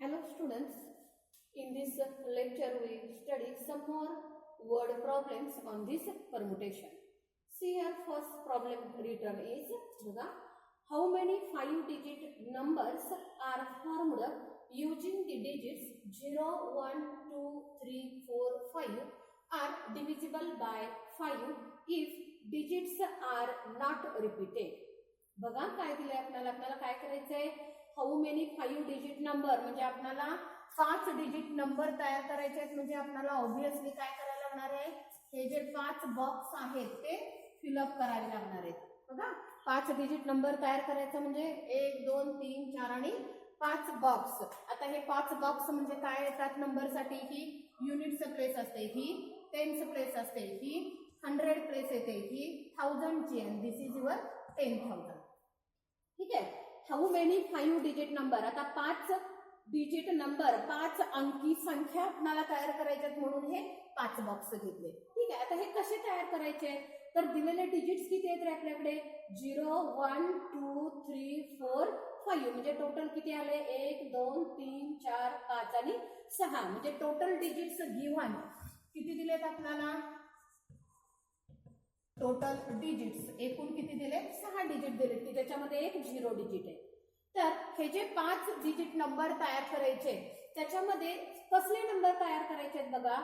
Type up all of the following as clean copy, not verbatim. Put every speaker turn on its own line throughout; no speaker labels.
Hello students, in this lecture we study some more word problems on this permutation. See here first problem written is, how many 5-digit numbers are formed using the digits 0, 1, 2, 3, 4, 5 are divisible by 5 if digits are not repeated. बघा काय दिले आपल्याला काय करायचंय, how many 5 digit number म्हणजे आपल्याला 5 digit number तयार करायचे आहेत. म्हणजे आपल्याला ऑब्विसली काय करायला लागणार आहे, हे जे 5 बॉक्स आहेत ते फिलअप करावे लागणार आहेत. बघा 5 डिजिट नंबर तयार करायचा म्हणजे 1 2 3 4 आणि 5 बॉक्स. आता हे 5 बॉक्स म्हणजे काय येतात नंबरसाठी, ही युनिट्स प्लेस असते, ही टेन्स प्लेस असते, ही 100 प्लेस येते, ही 1000 ची, आणि दिस इज युअर 10,000. ठीक आहे. हाऊ मेनी 5 डिजिट नंबर, आता 5 डिजिट नंबर 5 अंकी संख्या आपल्याला तयार करायच्यात म्हणून हे 5 बॉक्स घेतले. ठीक आहे. आता हे कसे तयार करायचे, तर दिलेले डिजिट्स किती आहेत रे आपल्याकडे, 0 1 2 3 4 5 म्हणजे टोटल किती आले, 1 2 3 4 5 आणि 6 म्हणजे टोटल डिजिट्स गिव्हन किती दिलेत आपल्याला, टोटल डिजिट्स एकूण किती दिले, 6 डिजिट दिले की त्याच्यामध्ये एक 0 डिजिट आहे. तर हे जे 5 डिजिट नंबर तयार करायचे त्याच्यामध्ये कसले नंबर तयार करायचे आहेत बघा,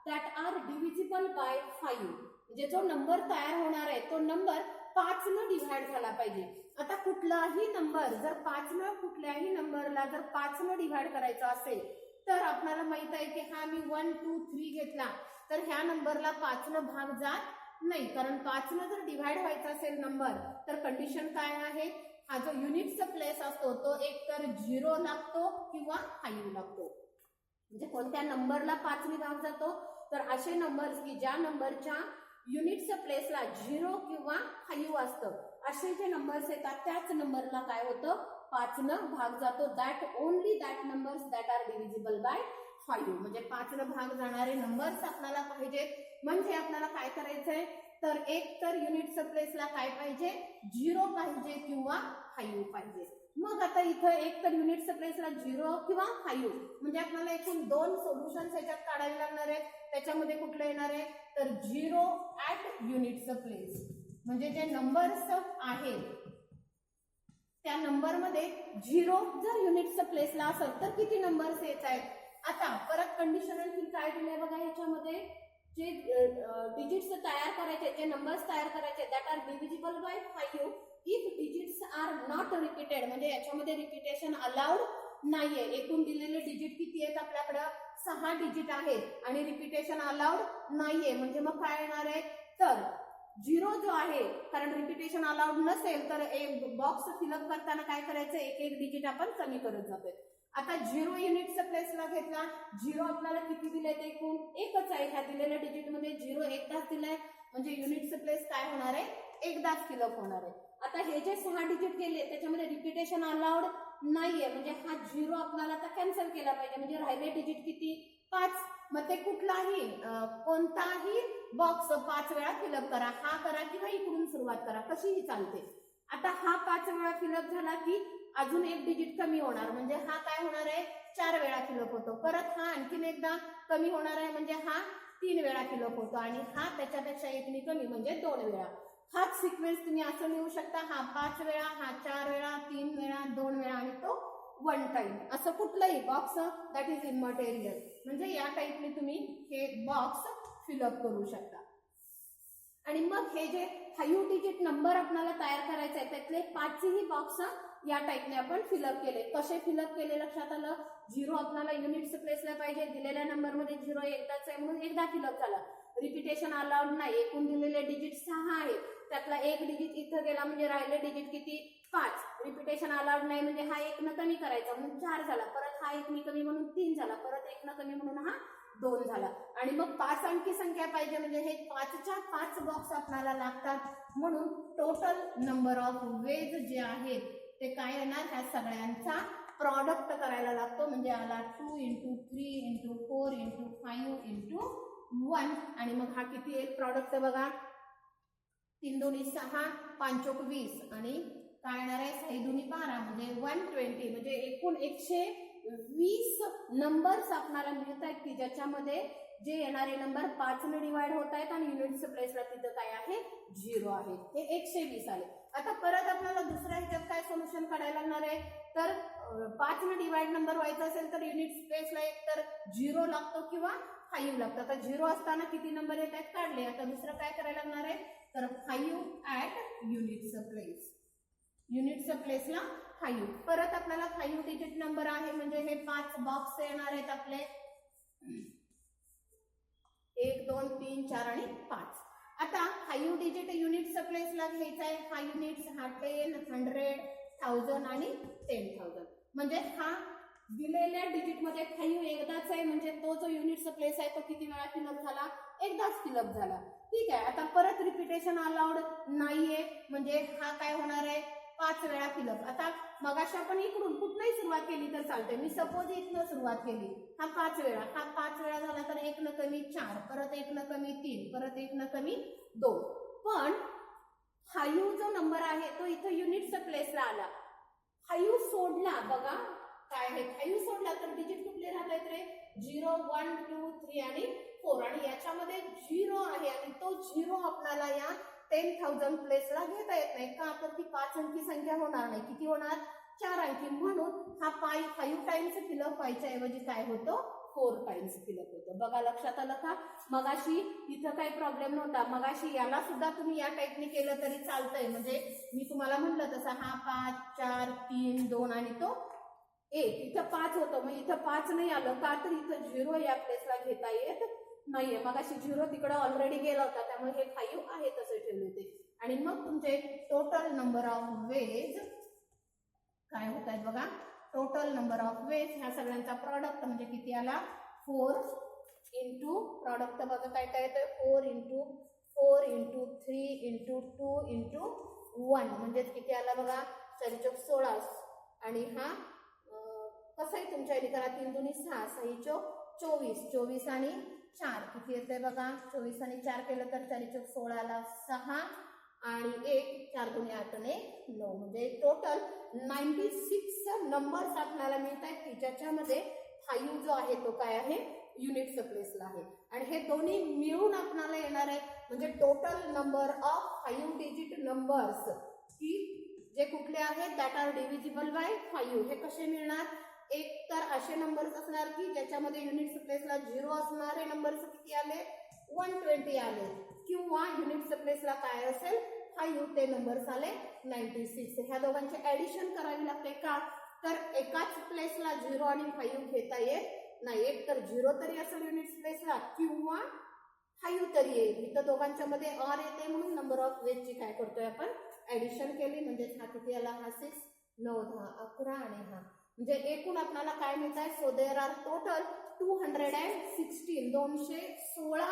दॅट आर डिव्हिजिबल बाय 5 म्हणजे जो नंबर तयार होणार आहे तो नंबर 5 न डिव्हाइड झाला पाहिजे. आता कुठलाही नंबर जर 5 न कुठल्याही नंबरला जर 5 न डिव्हाइड करायचा असेल तर आपल्याला माहित आहे की हा मी 1 2 3 घेतला तर ह्या नंबरला 5 न भाग जात नाही, कारण 5 न जर डिव्हाइड व्हायचा असेल नंबर तर कंडिशन काय आहे, हा जो युनिटचा प्लेस असतो तो एक तर 0 लागतो किंवा 5 लागतो. म्हणजे कोणत्या नंबरला 5 ने भाग जातो, तर असे नंबर्स की ज्या नंबरच्या युनिटच्या प्लेसला 0 किंवा 5 असतं असे जे नंबर्स येतात त्याच नंबरला काय होतं, 5 न भाग जातो. That only that numbers that are divisible by 5 म्हणजे 5 न भाग जाणारे नंबर्स आपल्याला पाहिजेत. म्हणजे आपल्याला काय करायचंय, तर एक तर युनिटच्या प्लेसला काय पाहिजे, 0 पाहिजे किंवा 5 पाहिजे. मग आता इथं एक तर युनिटच्या प्लेसला 0 किंवा 5 म्हणजे आपल्याला एकूण 2 सोल्युशन्स याच्यात काढावे लागणार आहेत. त्याच्यामध्ये कुठलं येणार आहे, तर 0 ऍट युनिटचं प्लेस म्हणजे जे नंबर्स आहेत त्या नंबरमध्ये 0 जर युनिटच्या प्लेसला असेल तर किती नंबर्स येत आहेत. आता परत कंडिशनल फील काय दिले बघा, ह्याच्यामध्ये जे डिजिट्स तयार करायचे, जे नंबर्स तयार करायचे that are divisible by 5 if digits are not repeated म्हणजे याच्यामध्ये रिपीटेशन अलाउड नाहीये. एकूण दिलेले डिजिट किती आहेत आपल्याकडे, 6 डिजिट आहेत आणि रिपीटेशन अलाउड नाहीये. म्हणजे मग काय येणार आहे, तर 0 जो आहे, कारण रिपीटेशन अलाउड नसेल तर एक बॉक्स फिलअप करताना काय करायचं, एक एक डिजिट आपण कमी करत जातोय. आता 0 युनिटचा प्लेसला घेतला, 0 आपल्याला किती दिले, एकूण एकच आहे. ह्या दिलेल्या डिजिट मध्ये 0 एकदाच दिलाय म्हणजे युनिटचं प्लेस काय होणार आहे, एकदाच फिलअप होणार आहे. आता हे जे 6 डिजिट केले त्याच्यामध्ये रिपीटेशन अलाउड नाहीये म्हणजे हा 0 आपल्याला आता कॅन्सल केला पाहिजे. म्हणजे राहिले डिजिट किती, 5. मग ते कुठलाही कोणताही बॉक्स 5 वेळा फिलअप करा, हा करा किंवा इकडून सुरुवात करा, कशीही चालते. आता हा 5 वेळा फिलअप झाला की अजून एक डिजिट कमी होणार म्हणजे हा काय होणार आहे, 4 वेळा फिलअप होतो. परत हा आणखीन एकदा कमी होणार आहे म्हणजे हा 3 वेळा फिलअप होतो आणि हा त्याच्यापेक्षा एकने कमी म्हणजे 2 वेळा. हाच सिक्वेन्स तुम्ही असं लिहू शकता, हा 5 वेळा, हा 4 वेळा, 3 वेळा, 2 वेळा आणि तो 1 टाइम. असं कुठलाही बॉक्स दॅट इज इमटेरियल म्हणजे या टाइपने तुम्ही हे बॉक्स फिलअप करू शकता. आणि मग हे जे 5 डिजिट नंबर आपल्याला तयार करायचे आहे त्यातले 5ही बॉक्स या टाइपने आपण फिलअप केले. कसे फिलअप केले लक्षात आलं, 0 आपल्याला युनिट्स प्लेसला पाहिजे, दिलेल्या नंबर मध्ये 0 एकदाच आहे म्हणून एकदा फिलअप झाला. रिपीटेशन अलाउड नाही, एकूण दिलेले डिजिट 6 आहेत त्यातला एक डिजिट इथं गेला म्हणजे राहिले डिजिट किती, 5. रिपीटेशन अलाउड नाही म्हणजे हा 1 न कमी करायचा म्हणून 4 झाला, परत हा 1 ने कमी म्हणून 3 झाला, परत 1 न कमी म्हणून हा 2 झाला. आणि मग 5 अंकी संख्या पाहिजे म्हणजे हे 5च्या 5 बॉक्स आपल्याला लागतात. म्हणून टोटल नंबर ऑफ वेज जे आहेत ते काय येणार, ह्या सगळ्यांचा प्रॉडक्ट करायला लागतो म्हणजे आला 2 × 3 × 4 × 5 × 1 आणि मग हा किती येईल प्रॉडक्ट बघा, 3 2 6 5 20 आणि काय येणार आहे, 6 2 12 म्हणजे 120 म्हणजे एकूण 20 नंबर्स आपल्याला मिळत आहेत की ज्याच्यामध्ये जे येणारे नंबर 5 ने डिवाइड होत आहेत आणि युनिट्स प्लेसला तिथं काय आहे 0 आहे. हे 120 आले. आता परत आपल्याला दुसऱ्या ह्याच्यात काय सोल्युशन काढायला लागणार आहे, तर 5 ने डिवाइड नंबर व्हायचा असेल तर युनिट्स प्लेसला एक तर 0 लागतो किंवा 5 लागतं. आता 0 असताना किती नंबर येत आहेत काढले. आता दुसरं काय करायला लागणार आहे, तर 5 ॲट युनिट्स प्लेस. युनिट्स प्लेसला 5. परत आपल्याला 5 डिजिट नंबर आहे म्हणजे हे 5 बॉक्स येणार आहेत आपले 1 2 3 4 आणि 5. आता 5 डिजिट युनिट्स प्लेसला घ्यायचा आहे. हा युनिट्स हा 10 100 1000 आणि 10,000 म्हणजे हा दिलेल्या डिजिट मध्ये 5 एकदाच आहे म्हणजे तो जो युनिट्स प्लेस आहे तो किती वेळा फिलअप झाला, एकदाच फिलअप झाला. ठीक आहे. आता परत रिपिटेशन अलाउड नाहीये म्हणजे हा काय होणार आहे 5 वेळा फिलअप. आता मगाशी आपण इकडून कुठनंही सुरुवात केली तर चालते. मी सपोज इथनं सुरुवात केली, हा 5 वेळा, हा 5 वेळा झाला तर 1 न कमी 4, परत 1 न कमी 3, परत 1 न कमी 2. पण 5 जो नंबर आहे तो इथं युनिट्स प्लेसला आला. 5 सोडला बघा काय आहे, 5 सोडला तर डिजिट कुठले राहतात रे 0 1 2 3 आणि 4 आणि याच्यामध्ये 0 आहे आणि तो 0 आपल्याला या 10,000 प्लेसला घेता येत नाही का, तर ती 5 अंकी संख्या होणार नाही. किती होणार 4 अंकी. म्हणून हा 5 टाइम्स फिलअप व्हायच्या ऐवजी काय होतं 4 टाइम्स फिलअप होतं. बघा लक्षात आलं का. मगाशी इथं काही प्रॉब्लेम नव्हता. मगाशी याला सुद्धा तुम्ही या टाईपने केलं तरी चालतंय. म्हणजे मी तुम्हाला म्हटलं तसं हा 5 4 3 2 आणि तो 1 इथं 5 होतं मग इथं 5 नाही आलं का, तर इथं 0 या प्लेसला घेता येत नाहीये. मग अशी 0 तिकडे ऑलरेडी गेला होता त्यामुळे हे 5 आहे तसे ठेवले होते. आणि मग तुमचे टोटल नंबर ऑफ वेज काय होत आहेत बघा. टोटल नंबर ऑफ वेज ह्या सगळ्यांचा प्रॉडक्ट म्हणजे किती आला 4 इंटू प्रॉडक्ट बघा काय काय येतं 4 इंटू 4 इंटू 3 इंटू 2 इंटू 1 म्हणजे किती आला बघा 4 चौक 16 आणि हा कसं आहे तुमच्या इथे करा 3 दुनी 6 6 चौक 24 24 आणि 4 किती येते बघा 24 आणि 4 केलं तर 4 चौक 16 ला 6 आणि 1 4 दुनी 8 ने 9 म्हणजे टोटल 96 नंबर्स आपल्याला मिळत आहेत की ज्याच्यामध्ये 5 जो आहे तो काय आहे युनिट्स प्लेसला आहे. आणि हे दोन्ही मिळून आपल्याला येणार आहे म्हणजे total number of 5 digit numbers की जे कुठले आहेत दॅट आर डिव्हिजिबल बाय 5. हे कसे मिळणार, एक तर असे नंबर्स असणार की ज्याच्यामध्ये युनिट्स प्लेसला 0 असणारे नंबर्स किती आले 120 आले किंवा युनिट्स प्लेसला काय असेल 5 ते नंबर्स आले 96. ह्या दोघांचे ऍडिशन करावी लागते का, तर एकाच प्लेसला 0 आणि 5 घेता येत नाही. एक तर 0 तरी असेल युनिट्स प्लेसला किंवा 5 तरी येईल. इथं दोघांच्या मध्ये ऑर येते म्हणून नंबर ऑफ वेजची काय करतोय आपण ऍडिशन केली म्हणजे हा किती आला हा 6 9 10 11 आणि हा म्हणजे एकूण आपल्याला काय मिळत आहे. So there are total 216 216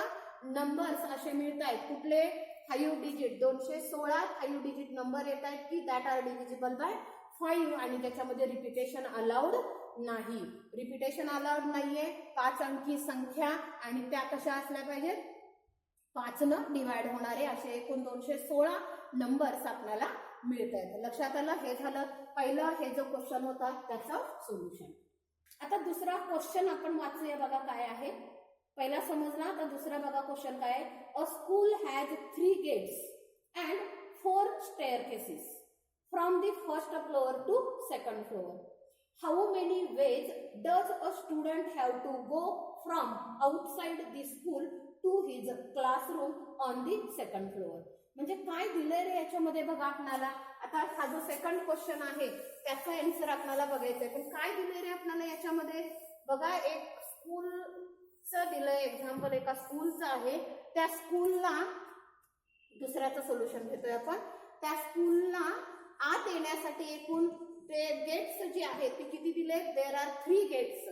numbers असे मिळत आहेत. कुठले 5 डिजिट 216 5 डिजिट नंबर येत आहेत की दॅट आर डिव्हिजिबल बाय 5 आणि त्याच्यामध्ये रिपिटेशन अलाउड नाही. रिपिटेशन अलाउड नाहीये. 5 अंकी संख्या आणि त्या कशा असल्या पाहिजेत 5 न डिवाइड होणारे असे एकूण 216 नंबर्स आपल्याला मिळत आहेत. लक्षात आलं. हे झालं पहिलं हे जो क्वेश्चन होता त्याचं सोल्युशन. आता दुसरा क्वेश्चन आपण वाचूया बघा काय आहे. पहिला समजला आता दुसरा बघा क्वेश्चन काय आहे. A school has 3 gates and 4 staircases from the first floor to second floor. How many ways does a student have to go from outside the school to his classroom on the second floor. म्हणजे काय दिलंय रे याच्यामध्ये बघा आपल्याला. आता हा जो second question आहे त्याचा आन्सर आपल्याला बघायचंय पण काय दिलंय रे आपल्याला याच्यामध्ये बघा. एक स्कूलचं दिलंय एक्झाम्पल एका स्कूलचं आहे. त्या स्कूलला दुसऱ्याचं सोल्युशन घेतोय आपण. त्या स्कूलला आत येण्यासाठी एकूण ते गेट्स जे आहेत ते किती दिले देर आर 3 गेट्स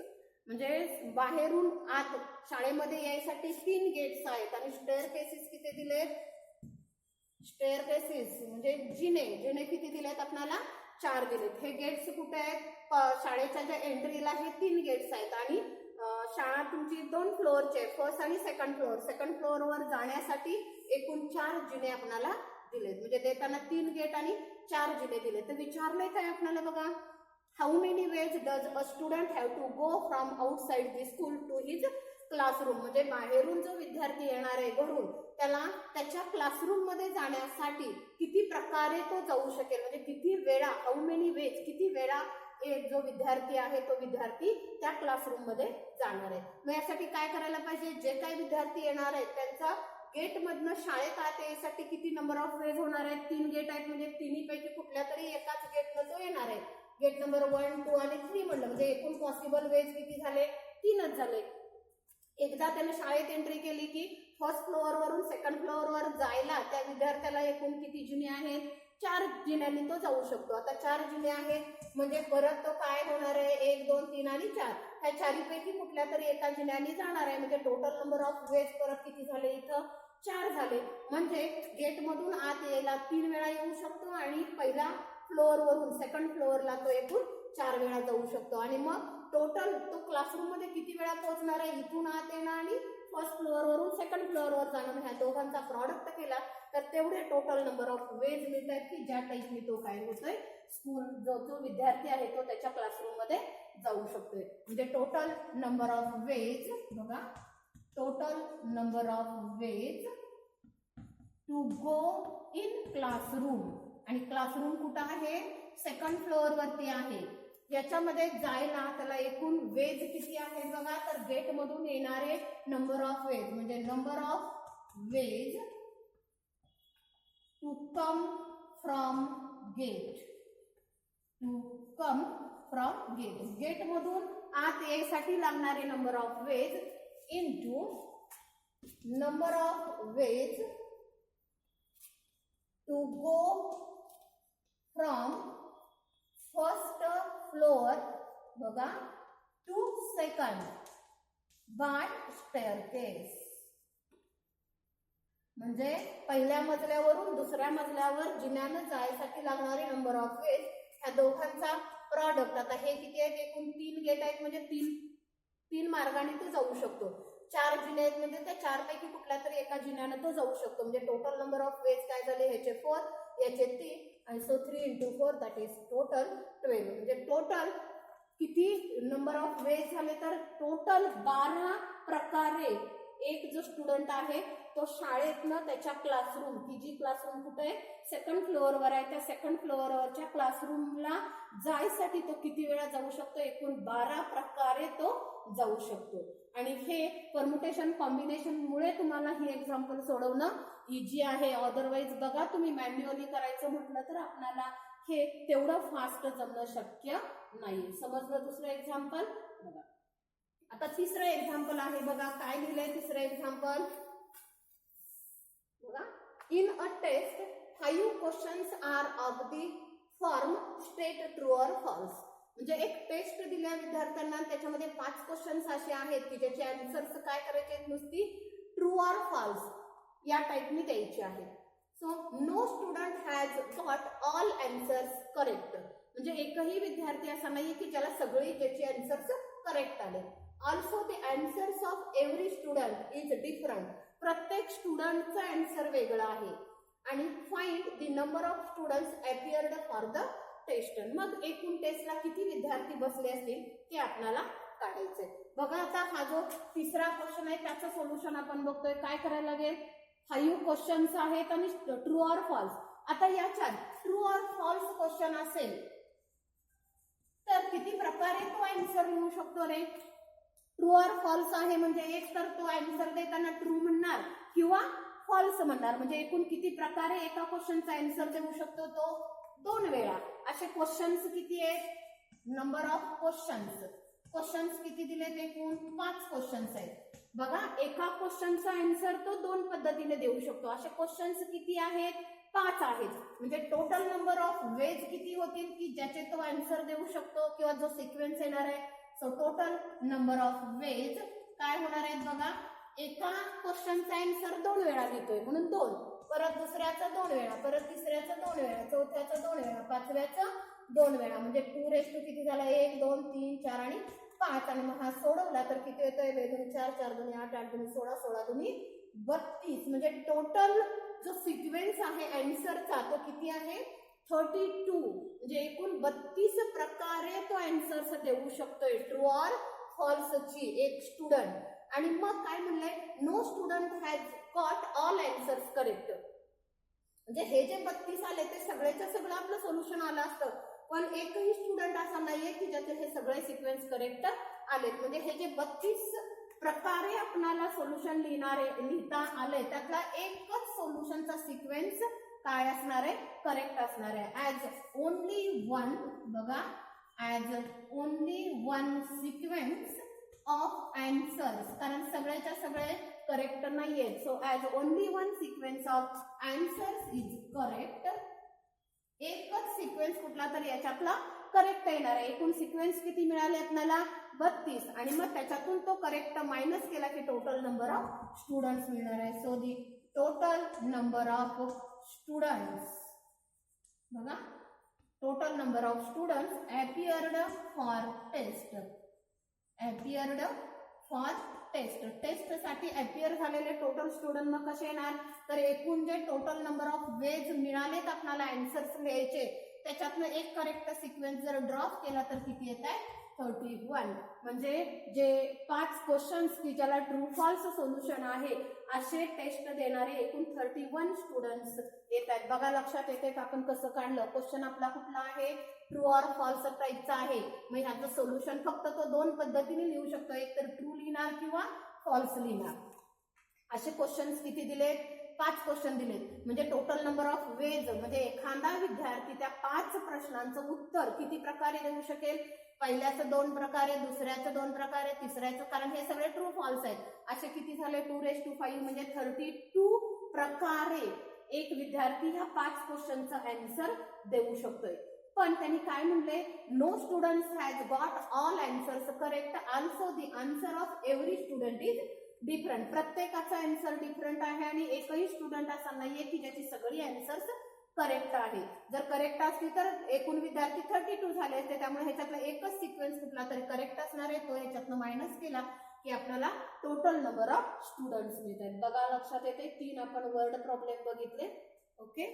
म्हणजे बाहेरून आत शाळेमध्ये यायसाठी 3 गेट्स आहेत आणि स्टेअरकेसेस किती दिलेत स्टेअरकेसेस म्हणजे जिने किती दिलेत आपल्याला 4 दिलेत. हे गेट्स कुठे आहेत शाळेच्या ज्या एंट्रीला हे 3 गेट्स आहेत आणि शाळा तुमची 2 फ्लोअरचे फर्स्ट आणि सेकंड फ्लोअर. सेकंड फ्लोअरवर जाण्यासाठी एकूण 4 जिने आपल्याला दिलेत म्हणजे देताना 3 गेट आणि 4 जिने दिले. तर विचारलंय काय आपल्याला बघा how many ways does a student have to go from outside the school to his classroom, म्हणजे बाहेरून जो विद्यार्थी येणार आहे घरून, त्याला त्याच्या क्लासरूम मध्ये जाण्यासाठी किती प्रकारे तो जाऊ शकेल, म्हणजे किती वेळा, हाऊ मेनी वेज, किती वेळा एक जो विद्यार्थी आहे तो विद्यार्थी त्या क्लासरूम मध्ये जाणार आहे. मग यासाठी काय करायला पाहिजे, जे काही विद्यार्थी येणार आहेत त्यांचा गेट मधनं शाळेत आत यायसाठी किती नंबर ऑफ वेज होणार आहेत, 3 गेट आहेत, म्हणजे तिन्हीपैकी कुठल्या तरी एकाच गेटनं तो येणार आहे. गेट नंबर 1, 2 आणि 3 म्हणलं म्हणजे एकूण पॉसिबल वेज किती झाले, 3च झाले. एकदा त्याने शाळेत एंट्री केली की फर्स्ट फ्लोअर वरून सेकंड फ्लोअर वर जायला त्या विद्यार्थ्याला एकूण किती जिने आहेत, 4 जिन्यांनी तो जाऊ शकतो. आता 4 जिने आहेत म्हणजे परत तो काय होणार आहे, 1, 2, 3 आणि 4, ह्या चारीपैकी कुठल्या तरी एका जिन्याने जाणार आहे. म्हणजे टोटल नंबर ऑफ वेज परत किती झाले, इथं 4 झाले. म्हणजे गेट मधून आत यायला 3 वेळा येऊ शकतो आणि पहिला फ्लोअर वरून सेकंड फ्लोअरला तो एकूण 4 वेळा जाऊ शकतो. आणि मग टोटल तो क्लासरूम मध्ये किती वेळा पोहोचणार आहे, इथून आत येणं आणि फर्स्ट फ्लोअर वरून सेकंड फ्लोअर वर जाणं, ह्या दोघांचा प्रॉडक्ट केला तर तेवढे टोटल नंबर ऑफ वेज मिळतात की ज्या टाईपनी तो काय होतोय, स्कूल जो विद्यार्थी आहे तो त्याच्या क्लासरूम मध्ये जाऊ शकतोय. म्हणजे टोटल नंबर ऑफ वेज, बघा total number of ways to go in classroom, आणि क्लासरूम कुठं आहे, सेकंड फ्लोअर वरती आहे. याच्यामध्ये जायला त्याला एकूण वेज किती आहे बघा, तर गेट मधून येणारे नंबर ऑफ वेज, म्हणजे number of ways to come from gate, to come from gate, gate मधून आत यायसाठी लागणारे number of ways into number of ways to go from first floor, बघा टू सेकंड बाय स्टेअरकेस, म्हणजे पहिल्या मजल्यावरून दुसऱ्या मजल्यावर जिन्यानं जायसाठी लागणारे नंबर ऑफ वेज, ह्या दोघांचा प्रॉडक्ट. आता हे किती आहेत, एकूण 3 गेट आहेत म्हणजे 3 मार्गाने तो जाऊ शकतो. 4 जिने आहेत म्हणजे त्या 4 पैकी कुठल्या तरी एका जिन्यानं तो जाऊ शकतो. म्हणजे टोटल नंबर ऑफ वेज काय झाले, ह्याचे 4, याचे 3, आणि so 3 into 4 that is total 12. म्हणजे टोटल किती नंबर ऑफ वेज झाले, तर टोटल 12 प्रकारे एक जो स्टुडंट आहे तो शाळेतनं त्याच्या क्लासरूम, ती जी क्लासरूम कुठे आहे, सेकंड फ्लोअरवर आहे, त्या सेकंड फ्लोअरवरच्या क्लासरूमला जायसाठी तो किती वेळा जाऊ शकतो, एकूण 12 प्रकारे तो जाऊ शकतो. आणि हे परम्युटेशन कॉम्बिनेशन मुळे तुम्हाला ही एक्झाम्पल सोडवणं इझी आहे. अदरवाईज बघा तुम्ही मॅन्युअली करायचं म्हटलं तर आपल्याला हे तेवढं फास्ट जमणं शक्य नाही. समजलं दुसरं एक्झाम्पल बघा. आता तिसरं एक्झाम्पल आहे बघा, काय लिहिलंय तिसरं एक्झाम्पल बघा. In a test 5 questions are of the form state true or false. म्हणजे एक टेस्ट दिल्या विद्यार्थ्यांना, त्याच्यामध्ये 5 क्वेश्चन्स असे आहेत की ज्याचे आन्सर्स काय करायचे आहेत, नुसती ट्रू ऑर फॉल्स या टाईपनी द्यायची आहे. So no student has got all answers correct. म्हणजे एकही विद्यार्थी असा नाही की ज्याला सगळी त्याची आन्सर्स करेक्ट आले. Also the answers of every student is different. प्रत्येक स्टुडंटचा आन्सर वेगळा आहे. आणि find the number of students appeared for the test. मग एकूण टेस्टला किती विद्यार्थी बसले असतील ते आपल्याला काढायचंय. बघा आता हा जो तिसरा क्वेश्चन आहे त्याचं सोल्युशन आपण बघतोय. काय करायला लागेल, 5 क्वेश्चन्स आहेत आणि ट्रू ऑर फॉल्स. आता याच्यात ट्रू ऑर फॉल्स क्वेश्चन असेल तर किती प्रकारे तो आन्सर लिहू शकतो रे. ट्रू ऑर फॉल्स आहे म्हणजे एक तर तो आन्सर देताना ट्रू म्हणणार किंवा फॉल्स म्हणणार. म्हणजे एकूण किती प्रकारे एका क्वेश्चनचा आन्सर देऊ शकतो तो 2 वेळा. असे क्वेश्चन्स किती आहेत, नंबर ऑफ क्वेश्चन्स किती दिलेत, एकूण 5 क्वेश्चन्स आहेत. बघा एका क्वेश्चनचा आन्सर तो 2 पद्धतीने देऊ शकतो. असे क्वेश्चन्स किती आहेत, 5 आहेत. म्हणजे टोटल नंबर ऑफ वेज किती होतील की ज्याचे तो आन्सर देऊ शकतो किंवा जो सिक्वेन्स येणार आहे. So total number of veg काय होणार आहेत बघा, एका क्वेश्चनचा आन्सर 2 वेळा घेतोय म्हणून 2, परत दुसऱ्याचा 2 वेळा, परत तिसऱ्याचा 2 वेळा, चौथ्याचा 2 वेळा, पाचव्याचा 2 वेळा. म्हणजे 2 रेस टू किती झाला, 1 2 3 4 आणि 5. आणि मग हा सोडवला तर किती येतोय, 2 2 4 4 2 8 8 2 16 16 2 32. म्हणजे टोटल जो सिक्वेन्स आहे आन्सरचा तो किती आहे, 32 म्हणजे एकूण 32 प्रकारे तो आन्सर्स देऊ शकतोय ट्रू ऑर फॉल्सची एक स्टुडंट. आणि मग काय म्हणलंय, no student has got all answers correct. म्हणजे हे जे 32 आले ते सगळ्याच्या सगळं आपलं सोल्युशन आलं असतं, पण एकही स्टुडंट असा नाहीये की ज्याचे हे सगळे सिक्वेन्स करेक्ट आलेत. म्हणजे हे जे 32 प्रकारे आपल्याला सोल्युशन लिहिता आले त्यातला एकच सोल्युशनचा सिक्वेन्स काय असणार आहे, करेक्ट असणार आहे. ऍज ओनली वन, बघा, as only one sequence of answers, कारण सगळ्याच्या सगळे करेक्ट नाहीये. So as only one sequence of answers is correct. एकच सिक्वेन्स कुठला तरी याच्यातला करेक्ट येणार आहे. एकूण सिक्वेन्स किती मिळाले आपल्याला, 32, आणि मग त्याच्यातून तो करेक्ट मायनस केला की टोटल नंबर ऑफ स्टुडंट्स मिळणार आहे. So the total number of students, बघा, total number of students appeared for test, appeared for test. Test साठी अपियर झालेले टोटल स्टुडंट मग कसे येणार, तर एकूण जे टोटल नंबर ऑफ वेज मिळालेत आपल्याला आन्सर्स लिहायचे त्याच्यातनं एक करेक्ट सिक्वेन्स जर ड्रॉप केला तर किती येत आहे, 31. म्हणजे जे 5 क्वेश्चन्स की ज्याला ट्रू फॉल्स सोल्युशन आहे असे टेस्ट देणारे एकूण 31 स्टुडंट्स येत आहेत. बघा, लक्षात येते का आपण कसं काढलं. क्वेश्चन आपला कुठला आहे, ट्रू ऑर फॉल्स टाईपचा आहे. मग ह्याचं सोल्युशन फक्त तो 2 पद्धतीने लिहू शकतो, एक तर ट्रू लिहिणार किंवा फॉल्स लिहिणार. असे क्वेश्चन्स किती दिलेत, 5 क्वेश्चन दिलेत. म्हणजे टोटल नंबर ऑफ वेज म्हणजे एखादा विद्यार्थी त्या 5 प्रश्नांचं उत्तर किती प्रकारे देऊ शकेल, पहिल्याचं 2 प्रकारे, दुसऱ्याचं 2 प्रकारे, तिसऱ्याचं, कारण हे सगळे ट्रू फॉल्स आहेत. असे किती झाले, 2⁵5 म्हणजे 32 प्रकारे एक विद्यार्थी ह्या 5 क्वेश्चनचा आन्सर देऊ शकतोय. पण त्यांनी काय म्हणले, no students has got all answers correct, also the answer of every student is different. प्रत्येकाचा आन्सर डिफरंट आहे आणि एकही स्टुडंट असा नाहीये की ज्याची सगळी आन्सर्स करेक्ट आहे. जर करेक्ट असली तर एकूण विद्यार्थी 32 झाले असते. त्यामुळे ह्याच्यातला एकच सिक्वेन्स कुठला तरी करेक्ट असणार आहे, तो ह्याच्यातनं मायनस केला की आपल्याला टोटल नंबर ऑफ स्टुडंट्स मिळतात. बघा, लक्षात येते. 3 आपण वर्ड प्रॉब्लेम बघितले. ओके.